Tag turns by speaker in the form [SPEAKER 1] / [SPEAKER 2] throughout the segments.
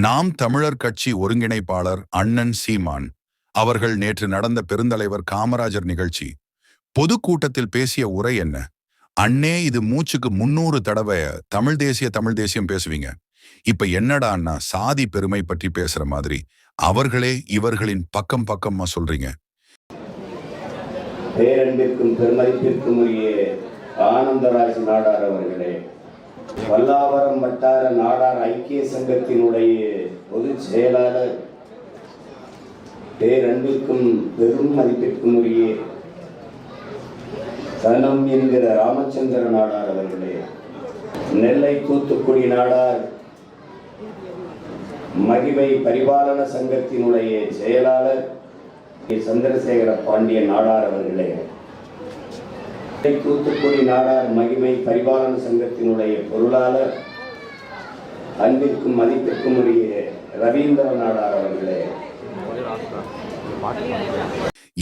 [SPEAKER 1] நாம் தமிழர் கட்சி ஒருங்கிணைப்பாளர் அண்ணன் சீமான் அவர்கள் நேற்று நடந்த பெருந்தலைவர் காமராஜர் நிகழ்ச்சி பொதுக்கூட்டத்தில் பேசிய உரை என்ன? அண்ணே, இது மூச்சுக்கு 300 தடவை தமிழ் தேசியம் பேசுவீங்க. இப்ப என்னடா அண்ணா சாதி பெருமை பற்றி பேசுற மாதிரி அவர்களே இவர்களின் பக்கமா சொல்றீங்க.
[SPEAKER 2] பேரன்பிற்கும் பெருமதிப்பிற்கும் உரிய ஆனந்தராஜ் நாடார் அவர்களே, பல்லாவரம் வட்டார நாடார் ஐக்கிய சங்கத்தினுடைய பொதுச் செயலாளர், பேரன்பிற்கும் பெரும் மதிப்பிற்கும் உரிய சனம் என்கிற ராமச்சந்திர நாடார் அவர்களே, நெல்லை தூத்துக்குடி நாடார் மகிமை பரிபாலன சங்கத்தினுடைய செயலாளர் சந்திரசேகர பாண்டிய நாடார் அவர்களே, தூத்துக்குடி நாடார் மகிமை பரிபாலன சங்கத்தினுடைய பொருளாளர் அன்பிற்கும் மதிப்பிற்கும் உரிய ரவீந்திர நாடார் அவர்களே.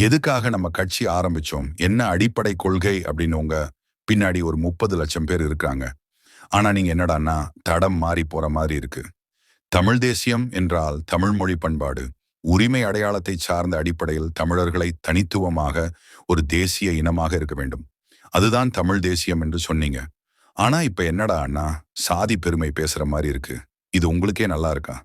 [SPEAKER 1] எதுக்காக நம்ம கட்சி ஆரம்பிச்சோம், என்ன அடிப்படை கொள்கை அப்படின்னு உங்க பின்னாடி ஒரு 30 லட்சம் பேர் இருக்காங்க. ஆனா நீங்க என்னடான்னா தடம் மாறி போற மாதிரி இருக்கு. தமிழ் தேசியம் என்றால் தமிழ் மொழி பண்பாடு உரிமை அடையாளத்தை சார்ந்த அடிப்படையில் தமிழர்களை தனித்துவமாக ஒரு தேசிய இனமாக இருக்க வேண்டும். அதுதான் தமிழ் தேசியம் என்று சொன்னீங்க. ஆனா இப்ப என்னடா அண்ணா சாதி பெருமை பேசுற மாதிரி இருக்கு. இது உங்களுக்கே நல்லா இருக்கா?